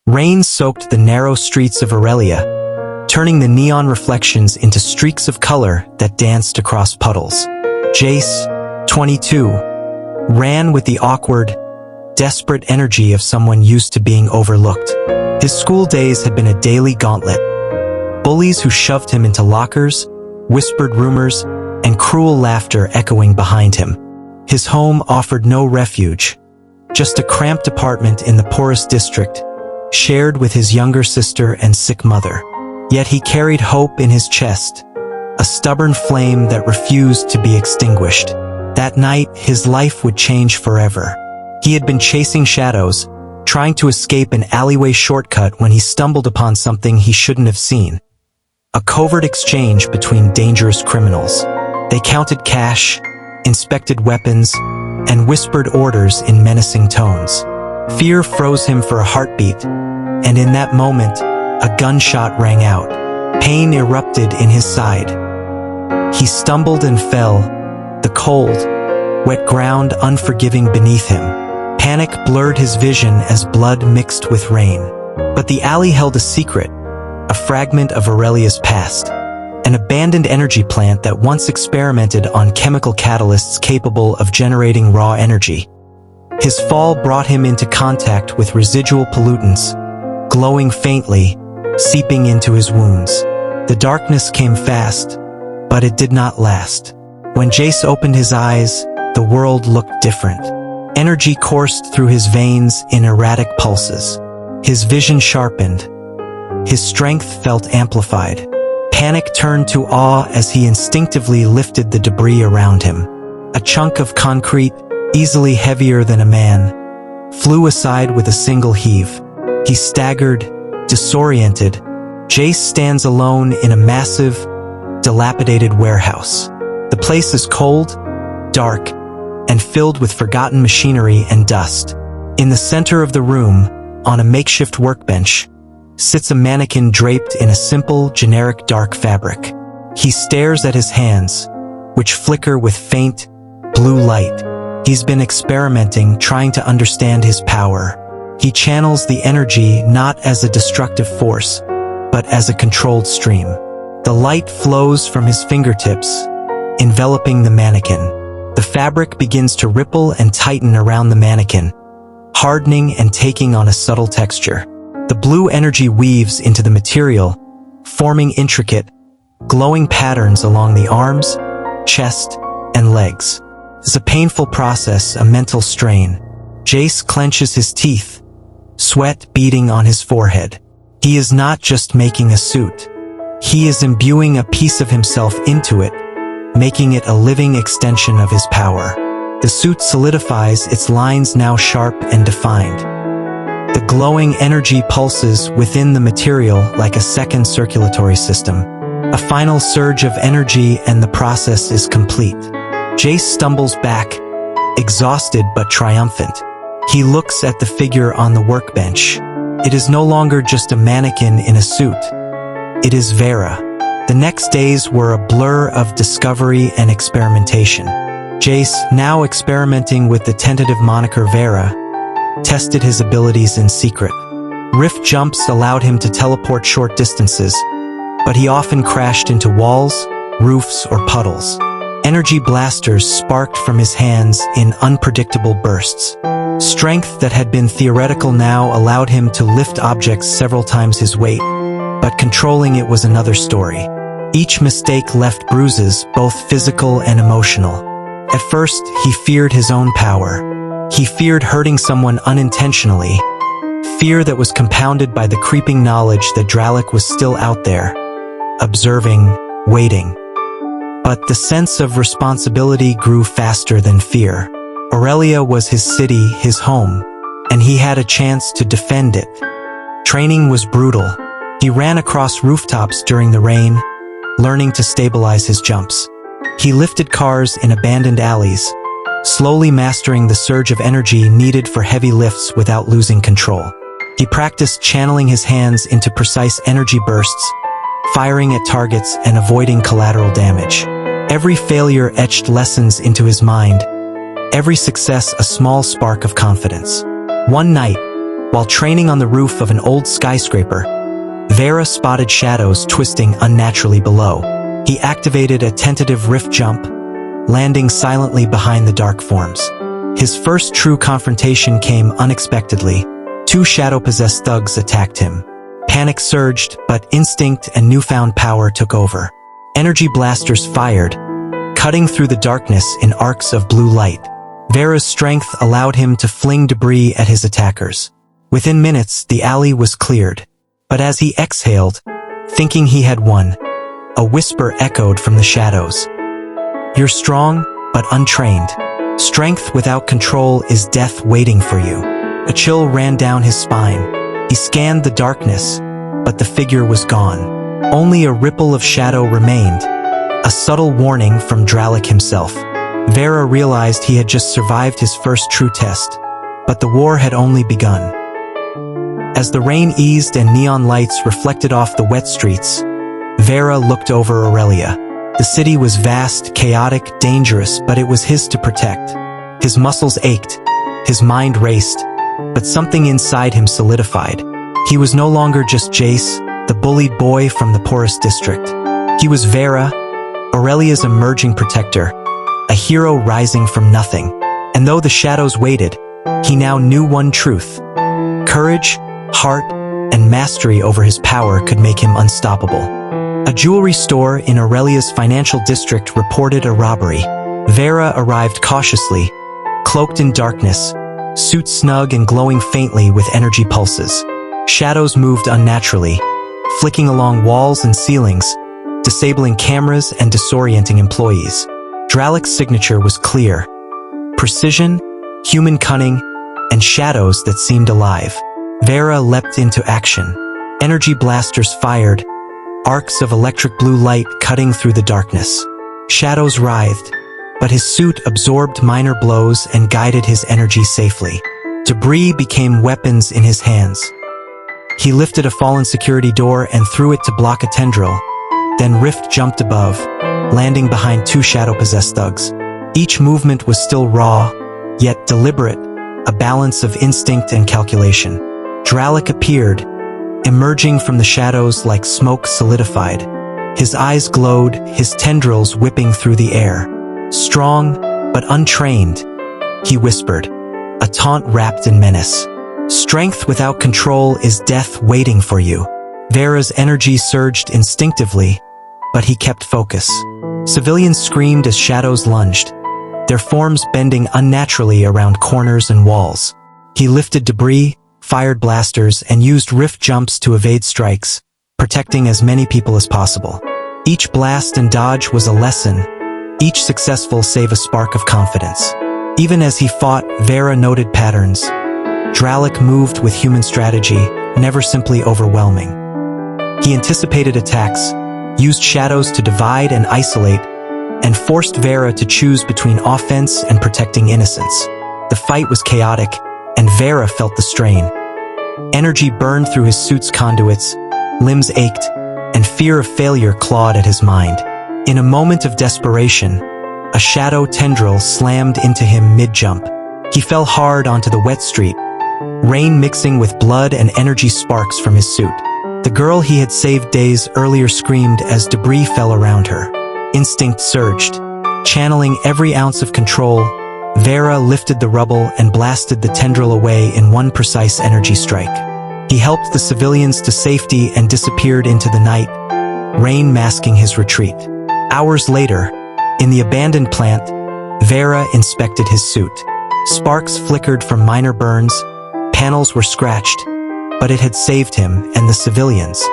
Rain soaked the narrow streets of Aurelia, turning the neon reflections into streaks of color that danced across puddles. Jace, 22, ran with the awkward, desperate energy of someone used to being overlooked. His school days had been a daily gauntlet. Bullies who shoved him into lockers, whispered rumors, and cruel laughter echoing behind him. His home offered no refuge, just a cramped apartment in the poorest district, shared with his younger sister and sick mother. Yet he carried hope in his chest, a stubborn flame that refused to be extinguished. That night, his life would change forever. He had been chasing shadows, trying to escape an alleyway shortcut when he stumbled upon something he shouldn't have seen. A covert exchange between dangerous criminals. They counted cash, inspected weapons, and whispered orders in menacing tones. Fear froze him for a heartbeat, and in that moment, a gunshot rang out. Pain erupted in his side. He stumbled and fell, the cold, wet ground unforgiving beneath him. Panic blurred his vision as blood mixed with rain. But the alley held a secret, a fragment of Aurelia's past, an abandoned energy plant that once experimented on chemical catalysts capable of generating raw energy. His fall brought him into contact with residual pollutants, glowing faintly, seeping into his wounds. The darkness came fast, but it did not last. When Jace opened his eyes, the world looked different. Energy coursed through his veins in erratic pulses. His vision sharpened. His strength felt amplified. Panic turned to awe as he instinctively lifted the debris around him. A chunk of concrete, easily heavier than a man, flew aside with a single heave. He staggered, disoriented. Jace stands alone in a massive, dilapidated warehouse. The place is cold, dark, and filled with forgotten machinery and dust. In the center of the room, on a makeshift workbench, sits a mannequin draped in a simple, generic dark fabric. He stares at his hands, which flicker with faint, blue light. He's been experimenting, trying to understand his power. He channels the energy not as a destructive force, but as a controlled stream. The light flows from his fingertips, enveloping the mannequin. The fabric begins to ripple and tighten around the mannequin, hardening and taking on a subtle texture. The blue energy weaves into the material, forming intricate, glowing patterns along the arms, chest, and legs. It's a painful process, a mental strain. Jace clenches his teeth, sweat beading on his forehead. He is not just making a suit. He is imbuing a piece of himself into it, making it a living extension of his power. The suit solidifies, its lines now sharp and defined. The glowing energy pulses within the material like a second circulatory system. A final surge of energy and the process is complete. Jace stumbles back, exhausted but triumphant. He looks at the figure on the workbench. It is no longer just a mannequin in a suit. It is Veyra. The next days were a blur of discovery and experimentation. Jace, now experimenting with the tentative moniker Veyra, tested his abilities in secret. Rift jumps allowed him to teleport short distances, but he often crashed into walls, roofs, or puddles. Energy blasters sparked from his hands in unpredictable bursts. Strength that had been theoretical now allowed him to lift objects several times his weight, but controlling it was another story. Each mistake left bruises, both physical and emotional. At first, he feared his own power. He feared hurting someone unintentionally, fear that was compounded by the creeping knowledge that Dralik was still out there, observing, waiting. But the sense of responsibility grew faster than fear. Aurelia was his city, his home, and he had a chance to defend it. Training was brutal. He ran across rooftops during the rain, learning to stabilize his jumps. He lifted cars in abandoned alleys, slowly mastering the surge of energy needed for heavy lifts without losing control. He practiced channeling his hands into precise energy bursts, firing at targets and avoiding collateral damage. Every failure etched lessons into his mind, every success a small spark of confidence. One night, While training on the roof of an old skyscraper, Veyra spotted shadows twisting unnaturally below. He activated a tentative rift jump, landing silently behind the dark forms. His first true confrontation came unexpectedly. Two shadow-possessed thugs attacked him. Panic surged, but instinct and newfound power took over. Energy blasters fired, cutting through the darkness in arcs of blue light. Veyra's strength allowed him to fling debris at his attackers. Within minutes, the alley was cleared. But as he exhaled, thinking he had won, a whisper echoed from the shadows. "You're strong, but untrained. Strength without control is death waiting for you." A chill ran down his spine. He scanned the darkness, but the figure was gone. Only a ripple of shadow remained, a subtle warning from Dralik himself. Veyra realized he had just survived his first true test, but the war had only begun. As the rain eased and neon lights reflected off the wet streets, Veyra looked over Aurelia. The city was vast, chaotic, dangerous, but it was his to protect. His muscles ached, his mind raced, but something inside him solidified. He was no longer just Jace, the bullied boy from the poorest district. He was Veyra, Aurelia's emerging protector, a hero rising from nothing. And though the shadows waited, he now knew one truth. Courage, heart, and mastery over his power could make him unstoppable. A jewelry store in Aurelia's financial district reported a robbery. Veyra arrived cautiously, cloaked in darkness, suit snug and glowing faintly with energy pulses. Shadows moved unnaturally, flicking along walls and ceilings, disabling cameras and disorienting employees. Dralik's signature was clear: precision, human cunning, and shadows that seemed alive. Veyra leapt into action. Energy blasters fired, arcs of electric blue light cutting through the darkness. Shadows writhed, but his suit absorbed minor blows and guided his energy safely. Debris became weapons in his hands. He lifted a fallen security door and threw it to block a tendril. Then Rift jumped above, landing behind two shadow-possessed thugs. Each movement was still raw, yet deliberate, a balance of instinct and calculation. Dralik appeared, emerging from the shadows like smoke solidified. His eyes glowed, his tendrils whipping through the air. "Strong, but untrained," he whispered, a taunt wrapped in menace. "Strength without control is death waiting for you." Veyra's energy surged instinctively, but he kept focus. Civilians screamed as shadows lunged, their forms bending unnaturally around corners and walls. He lifted debris, fired blasters, and used rift jumps to evade strikes, protecting as many people as possible. Each blast and dodge was a lesson, each successful save a spark of confidence. Even as he fought, Veyra noted patterns. Dralik moved with human strategy, never simply overwhelming. He anticipated attacks, used shadows to divide and isolate, and forced Veyra to choose between offense and protecting innocence. The fight was chaotic, and Veyra felt the strain. Energy burned through his suit's conduits, limbs ached, and fear of failure clawed at his mind. In a moment of desperation, a shadow tendril slammed into him mid-jump. He fell hard onto the wet street, rain mixing with blood and energy sparks from his suit. The girl he had saved days earlier screamed as debris fell around her. Instinct surged. Channeling every ounce of control, Veyra lifted the rubble and blasted the tendril away in one precise energy strike. He helped the civilians to safety and disappeared into the night, rain masking his retreat. Hours later, in the abandoned plant, Veyra inspected his suit. Sparks flickered from minor burns, panels were scratched, but it had saved him and the civilians.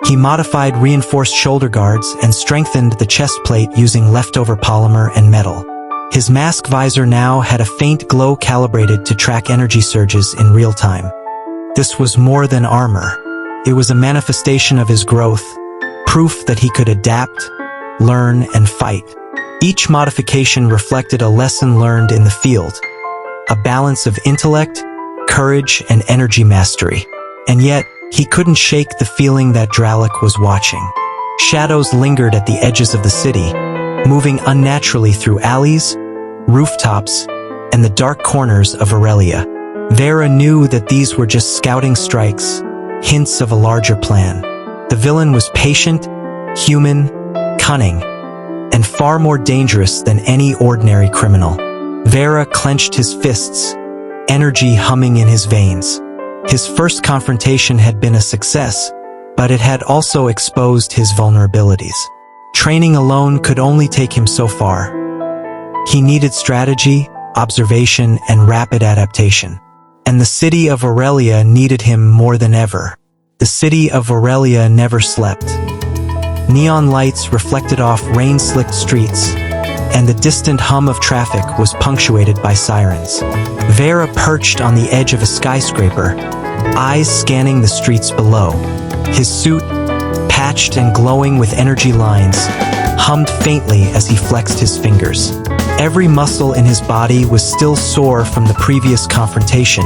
He modified reinforced shoulder guards and strengthened the chest plate using leftover polymer and metal. His mask visor now had a faint glow calibrated to track energy surges in real time. This was more than armor. It was a manifestation of his growth, proof that he could adapt, learn, and fight. Each modification reflected a lesson learned in the field, a balance of intellect, courage, and energy mastery. And yet, he couldn't shake the feeling that Dralik was watching. Shadows lingered at the edges of the city, moving unnaturally through alleys, rooftops, and the dark corners of Aurelia. Veyra knew that these were just scouting strikes, hints of a larger plan. The villain was patient, human, cunning, and far more dangerous than any ordinary criminal. Veyra clenched his fists, energy humming in his veins. His first confrontation had been a success, but it had also exposed his vulnerabilities. Training alone could only take him so far. He needed strategy, observation, and rapid adaptation. And the city of Aurelia needed him more than ever. The city of Aurelia never slept. Neon lights reflected off rain-slicked streets, and the distant hum of traffic was punctuated by sirens. Veyra perched on the edge of a skyscraper, eyes scanning the streets below. His suit, patched and glowing with energy lines, hummed faintly as he flexed his fingers. Every muscle in his body was still sore from the previous confrontation,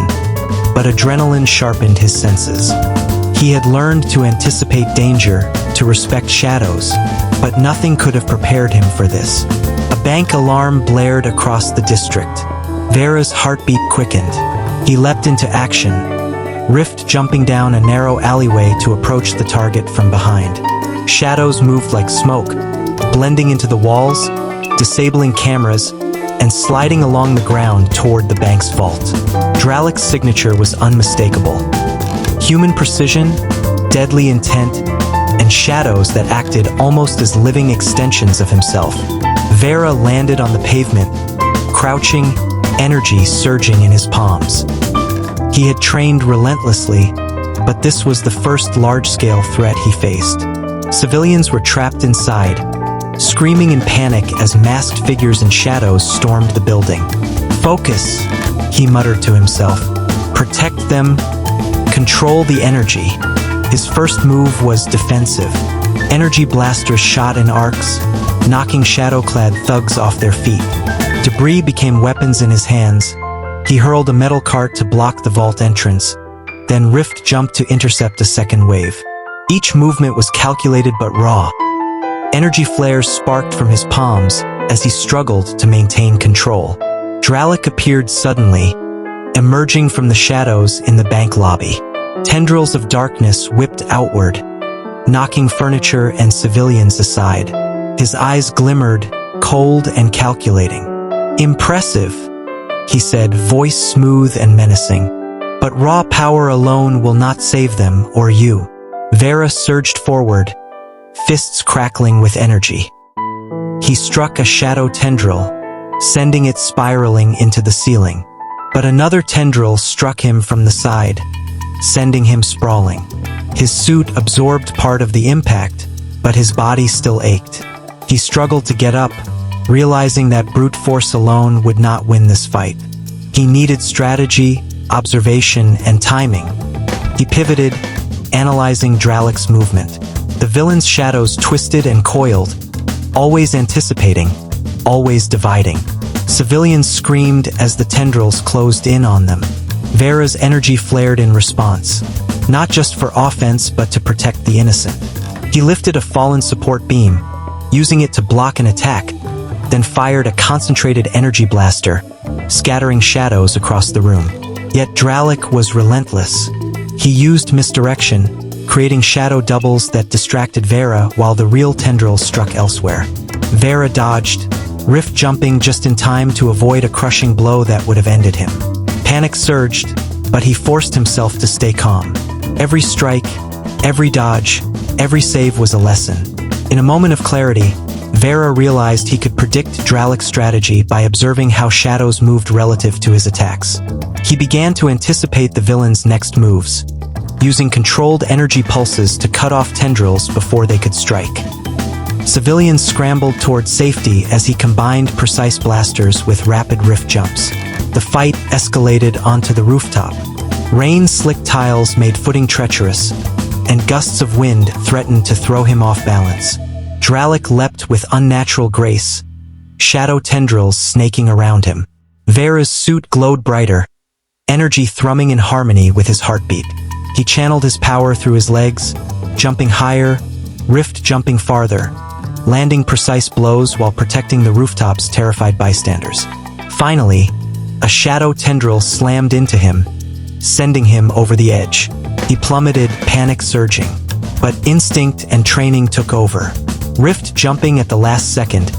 but adrenaline sharpened his senses. He had learned to anticipate danger, to respect shadows, but nothing could have prepared him for this. A bank alarm blared across the district. Veyra's heartbeat quickened. He leapt into action, Rift jumping down a narrow alleyway to approach the target from behind. Shadows moved like smoke, blending into the walls, disabling cameras, and sliding along the ground toward the bank's vault. Dralik's signature was unmistakable. Human precision, deadly intent, and shadows that acted almost as living extensions of himself. Veyra landed on the pavement, crouching, energy surging in his palms. He had trained relentlessly, but this was the first large-scale threat he faced. Civilians were trapped inside, screaming in panic as masked figures and shadows stormed the building. "Focus," he muttered to himself. "Protect them, control the energy." His first move was defensive. Energy blasters shot in arcs, knocking shadow-clad thugs off their feet. Debris became weapons in his hands. He hurled a metal cart to block the vault entrance, then Rift jumped to intercept a second wave. Each movement was calculated but raw. Energy flares sparked from his palms as he struggled to maintain control. Dralik appeared suddenly, emerging from the shadows in the bank lobby. Tendrils of darkness whipped outward, knocking furniture and civilians aside. His eyes glimmered, cold and calculating. "Impressive," he said, voice smooth and menacing. "But raw power alone will not save them or you." Veyra surged forward, fists crackling with energy. He struck a shadow tendril, sending it spiraling into the ceiling. But another tendril struck him from the side, sending him sprawling. His suit absorbed part of the impact, but his body still ached. He struggled to get up, realizing that brute force alone would not win this fight. He needed strategy, observation, and timing. He pivoted, analyzing Dralik's movement. The villain's shadows twisted and coiled, always anticipating, always dividing. Civilians screamed as the tendrils closed in on them. Veyra's energy flared in response, not just for offense but to protect the innocent. He lifted a fallen support beam, using it to block an attack, then fired a concentrated energy blaster, scattering shadows across the room. Yet Dralik was relentless. He used misdirection, creating shadow doubles that distracted Veyra while the real tendrils struck elsewhere. Veyra dodged, Rift jumping just in time to avoid a crushing blow that would have ended him. Panic surged, but he forced himself to stay calm. Every strike, every dodge, every save was a lesson. In a moment of clarity, Veyra realized he could predict Dralik's strategy by observing how shadows moved relative to his attacks. He began to anticipate the villain's next moves, using controlled energy pulses to cut off tendrils before they could strike. Civilians scrambled toward safety as he combined precise blasters with rapid Rift jumps. The fight escalated onto the rooftop. Rain-slicked tiles made footing treacherous, and gusts of wind threatened to throw him off balance. Dralik leapt with unnatural grace, shadow tendrils snaking around him. Veyra's suit glowed brighter, energy thrumming in harmony with his heartbeat. He channeled his power through his legs, jumping higher, Rift jumping farther, landing precise blows while protecting the rooftops' terrified bystanders. Finally, A shadow tendril slammed into him, sending him over the edge. He plummeted, panic surging. But instinct and training took over. Rift jumping at the last second,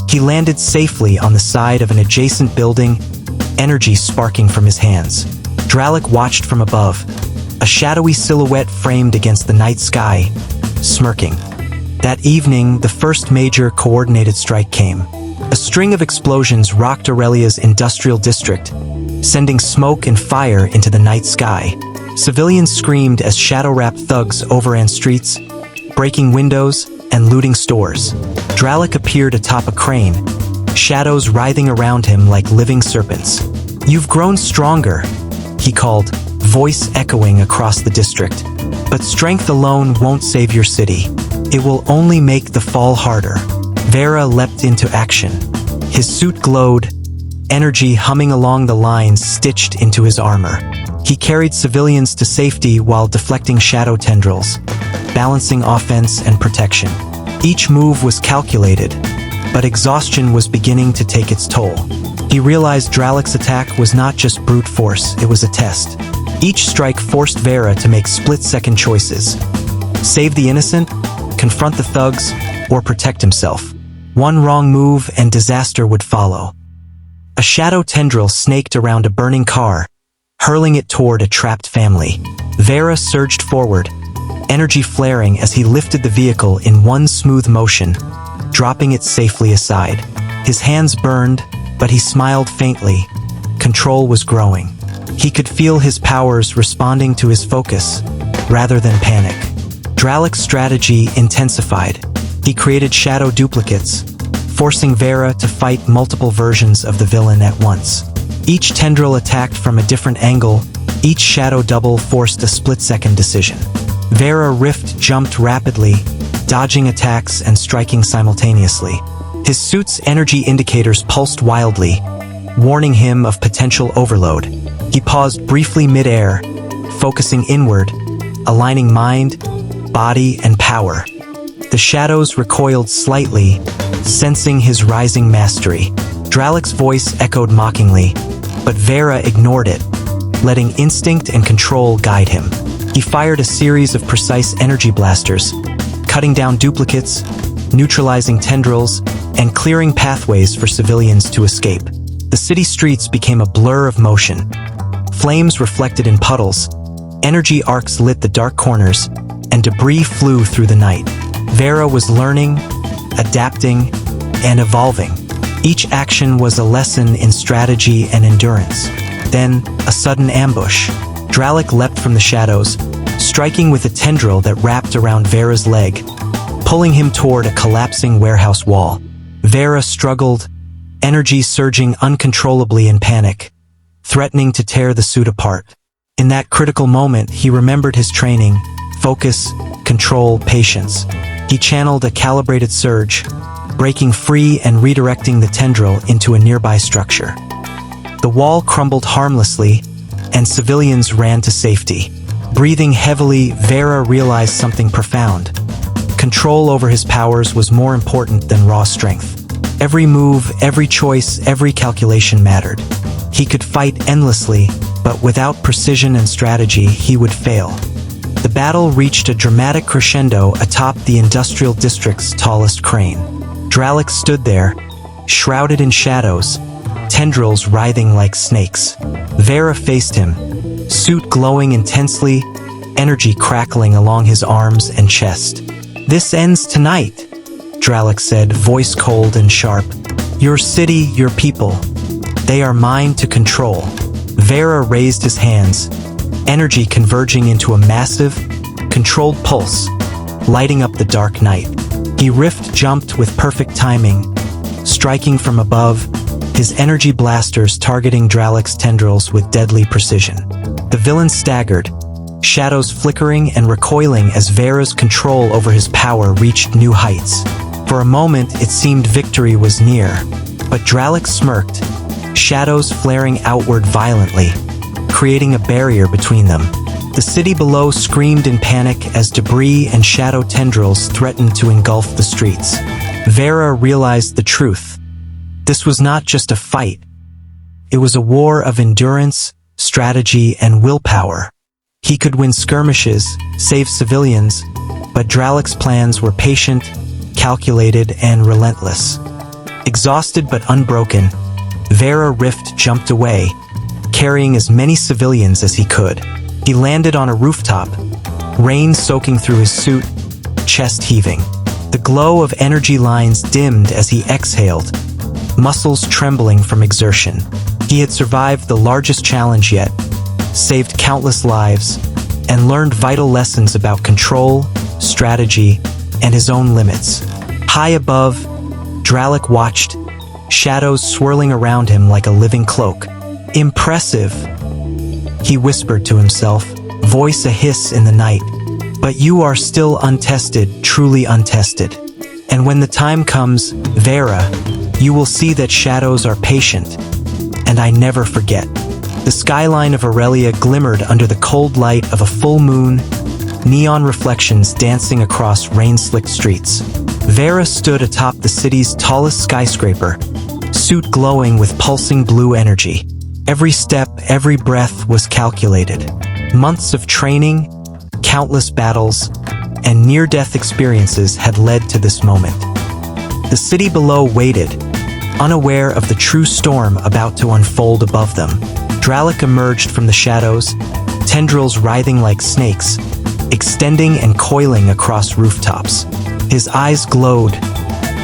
he landed safely on the side of an adjacent building, energy sparking from his hands. Dralik watched from above, a shadowy silhouette framed against the night sky, smirking. That evening, the first major coordinated strike came. A string of explosions rocked Aurelia's industrial district, sending smoke and fire into the night sky. Civilians screamed as shadow-wrapped thugs overran streets, breaking windows and looting stores. Dralik appeared atop a crane, shadows writhing around him like living serpents. "You've grown stronger," he called, voice echoing across the district. "But strength alone won't save your city. It will only make the fall harder." Veyra leapt into action. His suit glowed, energy humming along the lines stitched into his armor. He carried civilians to safety while deflecting shadow tendrils, balancing offense and protection. Each move was calculated, but exhaustion was beginning to take its toll. He realized Dralik's attack was not just brute force, it was a test. Each strike forced Veyra to make split-second choices. Save the innocent, confront the thugs, or protect himself. One wrong move and disaster would follow. A shadow tendril snaked around a burning car, hurling it toward a trapped family. Veyra surged forward, energy flaring as he lifted the vehicle in one smooth motion, dropping it safely aside. His hands burned, but he smiled faintly. Control was growing. He could feel his powers responding to his focus, rather than panic. Dralik's strategy intensified. He created shadow duplicates, forcing Veyra to fight multiple versions of the villain at once. Each tendril attacked from a different angle, each shadow double forced a split-second decision. Veyra Rift jumped rapidly, dodging attacks and striking simultaneously. His suit's energy indicators pulsed wildly, warning him of potential overload. He paused briefly mid-air, focusing inward, aligning mind, body, and power. The shadows recoiled slightly, sensing his rising mastery. Dralik's voice echoed mockingly, but Veyra ignored it, letting instinct and control guide him. He fired a series of precise energy blasters, cutting down duplicates, neutralizing tendrils, and clearing pathways for civilians to escape. The city streets became a blur of motion. Flames reflected in puddles, energy arcs lit the dark corners, and debris flew through the night. Veyra was learning, adapting, and evolving. Each action was a lesson in strategy and endurance. Then, a sudden ambush. Dralik leapt from the shadows, striking with a tendril that wrapped around Veyra's leg, pulling him toward a collapsing warehouse wall. Veyra struggled, energy surging uncontrollably in panic, threatening to tear the suit apart. In that critical moment, he remembered his training: focus, control, patience. He channeled a calibrated surge, breaking free and redirecting the tendril into a nearby structure. The wall crumbled harmlessly, and civilians ran to safety. Breathing heavily, Veyra realized something profound. Control over his powers was more important than raw strength. Every move, every choice, every calculation mattered. He could fight endlessly, but without precision and strategy, he would fail. The battle reached a dramatic crescendo atop the industrial district's tallest crane. Dralik stood there, shrouded in shadows, tendrils writhing like snakes. Veyra faced him, suit glowing intensely, energy crackling along his arms and chest. "This ends tonight," Dralik said, voice cold and sharp. "Your city, your people. They are mine to control." Veyra raised his hands, energy converging into a massive, controlled pulse, lighting up the dark night. He rift jumped with perfect timing, striking from above, his energy blasters targeting Dralik's tendrils with deadly precision. The villain staggered, shadows flickering and recoiling as Veyra's control over his power reached new heights. For a moment, it seemed victory was near, but Dralik smirked, shadows flaring outward violently, creating a barrier between them. The city below screamed in panic as debris and shadow tendrils threatened to engulf the streets. Veyra realized the truth. This was not just a fight. It was a war of endurance, strategy, and willpower. He could win skirmishes, save civilians, but Dralik's plans were patient, calculated, and relentless. Exhausted but unbroken, Veyra Rift jumped away, carrying as many civilians as he could. He landed on a rooftop, rain soaking through his suit, chest heaving. The glow of energy lines dimmed as he exhaled, muscles trembling from exertion. He had survived the largest challenge yet, saved countless lives, and learned vital lessons about control, strategy, and his own limits. High above, Dralik watched, shadows swirling around him like a living cloak. "Impressive," he whispered to himself, voice a hiss in the night. "But you are still untested, truly untested. And when the time comes, Veyra, you will see that shadows are patient, and I never forget." The skyline of Aurelia glimmered under the cold light of a full moon, neon reflections dancing across rain-slicked streets. Veyra stood atop the city's tallest skyscraper, suit glowing with pulsing blue energy. Every step, every breath was calculated. Months of training, countless battles, and near-death experiences had led to this moment. The city below waited, unaware of the true storm about to unfold above them. Dralik emerged from the shadows, tendrils writhing like snakes, extending and coiling across rooftops. His eyes glowed,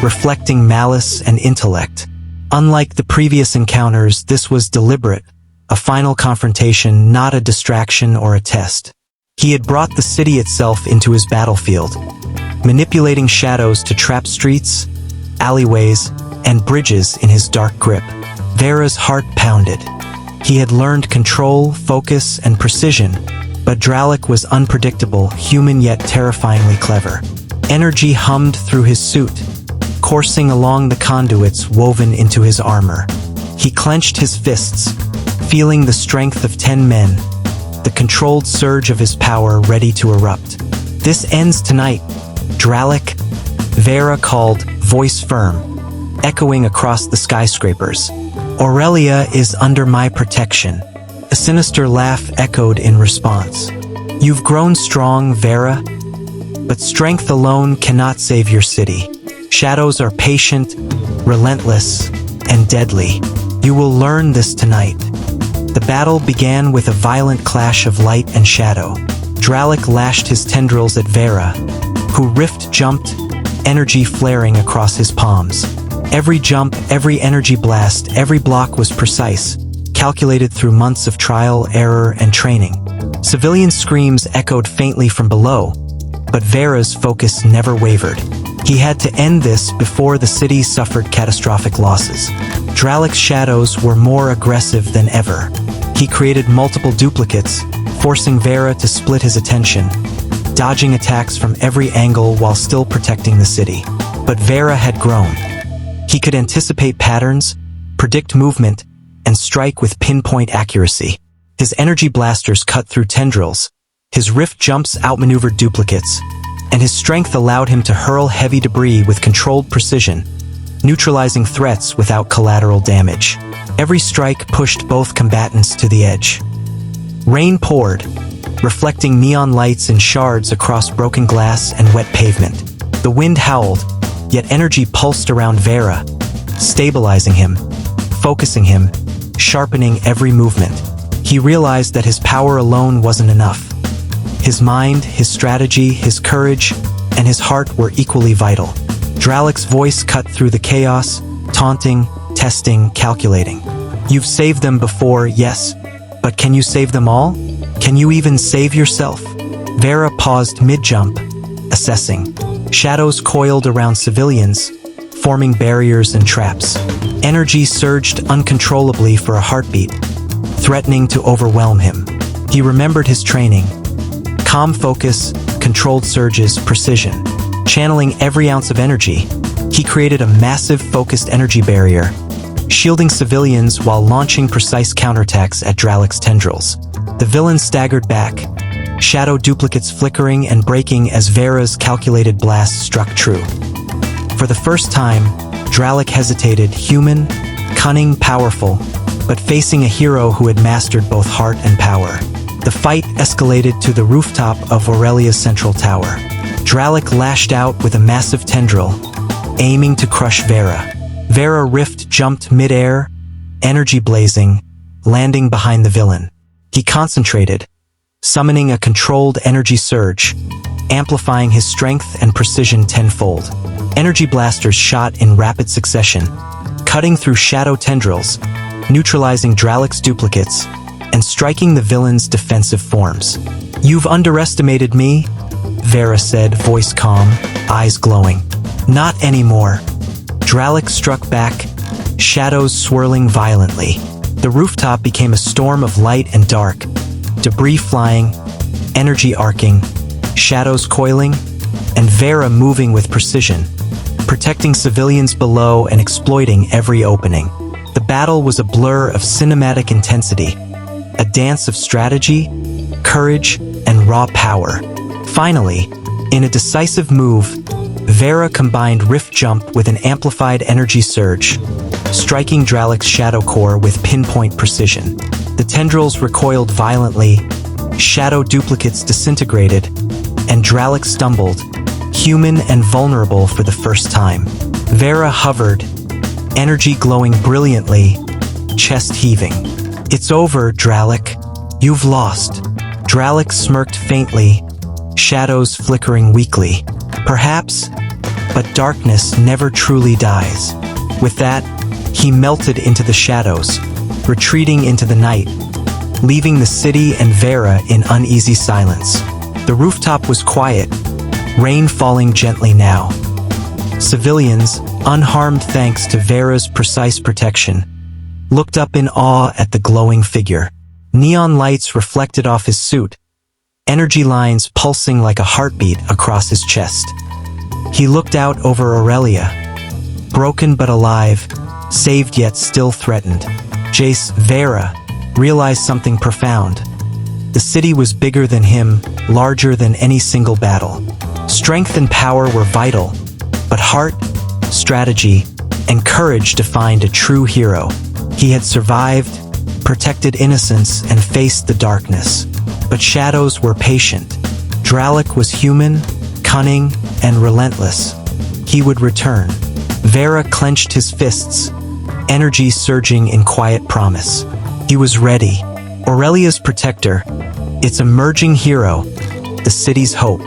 reflecting malice and intellect. Unlike the previous encounters, this was deliberate, a final confrontation, not a distraction or a test. He had brought the city itself into his battlefield, manipulating shadows to trap streets, alleyways, and bridges in his dark grip. Veyra's heart pounded. He had learned control, focus, and precision, but Dralik was unpredictable, human yet terrifyingly clever. Energy hummed through his suit, coursing along the conduits woven into his armor. He clenched his fists, feeling the strength of 10 men, the controlled surge of his power ready to erupt. "This ends tonight, Dralik," Veyra called, voice firm, echoing across the skyscrapers. "Aurelia is under my protection." A sinister laugh echoed in response. "You've grown strong, Veyra, but strength alone cannot save your city. Shadows are patient, relentless, and deadly. You will learn this tonight." The battle began with a violent clash of light and shadow. Dralik lashed his tendrils at Veyra, who Rift jumped, energy flaring across his palms. Every jump, every energy blast, every block was precise, calculated through months of trial, error, and training. Civilian screams echoed faintly from below, but Veyra's focus never wavered. He had to end this before the city suffered catastrophic losses. Dralik's shadows were more aggressive than ever. He created multiple duplicates, forcing Veyra to split his attention, dodging attacks from every angle while still protecting the city. But Veyra had grown. He could anticipate patterns, predict movement, and strike with pinpoint accuracy. His energy blasters cut through tendrils, his rift jumps outmaneuvered duplicates, and his strength allowed him to hurl heavy debris with controlled precision, neutralizing threats without collateral damage. Every strike pushed both combatants to the edge. Rain poured, reflecting neon lights in shards across broken glass and wet pavement. The wind howled, yet energy pulsed around Veyra, stabilizing him, focusing him, sharpening every movement. He realized that his power alone wasn't enough. His mind, his strategy, his courage, and his heart were equally vital. Dralik's voice cut through the chaos, taunting, testing, calculating. "You've saved them before, yes, but can you save them all? Can you even save yourself?" Veyra paused mid-jump, assessing. Shadows coiled around civilians, forming barriers and traps. Energy surged uncontrollably for a heartbeat, threatening to overwhelm him. He remembered his training. Calm focus, controlled surges, precision. Channeling every ounce of energy, he created a massive focused energy barrier, shielding civilians while launching precise counterattacks at Dralik's tendrils. The villain staggered back, shadow duplicates flickering and breaking as Veyra's calculated blast struck true. For the first time, Dralik hesitated, human, cunning, powerful, but facing a hero who had mastered both heart and power. The fight escalated to the rooftop of Aurelia's central tower. Dralik lashed out with a massive tendril, aiming to crush Veyra. Veyra Rift jumped mid-air, energy blazing, landing behind the villain. He concentrated, summoning a controlled energy surge, amplifying his strength and precision tenfold. Energy blasters shot in rapid succession, cutting through shadow tendrils, neutralizing Dralik's duplicates, and striking the villain's defensive forms. "You've underestimated me," Veyra said, voice calm, eyes glowing. "Not anymore." Dralik struck back, shadows swirling violently. The rooftop became a storm of light and dark, debris flying, energy arcing, shadows coiling, and Veyra moving with precision, protecting civilians below and exploiting every opening. The battle was a blur of cinematic intensity, a dance of strategy, courage, and raw power. Finally, in a decisive move, Veyra combined Rift Jump with an amplified energy surge, striking Dralik's shadow core with pinpoint precision. The tendrils recoiled violently, shadow duplicates disintegrated, and Dralik stumbled, human and vulnerable for the first time. Veyra hovered, energy glowing brilliantly, chest heaving. "It's over, Dralik. You've lost." Dralik smirked faintly, shadows flickering weakly. "Perhaps, but darkness never truly dies." With that, he melted into the shadows, retreating into the night, leaving the city and Veyra in uneasy silence. The rooftop was quiet, rain falling gently now. Civilians, unharmed thanks to Veyra's precise protection, looked up in awe at the glowing figure. Neon lights reflected off his suit, energy lines pulsing like a heartbeat across his chest. He looked out over Aurelia, broken but alive, saved yet still threatened. Veyra realized something profound. The city was bigger than him, larger than any single battle. Strength and power were vital, but heart, strategy, and courage defined a true hero. He had survived, protected innocence, and faced the darkness. But shadows were patient. Dralik was human, cunning, and relentless. He would return. Veyra clenched his fists, energy surging in quiet promise. He was ready. Aurelia's protector, its emerging hero, the city's hope.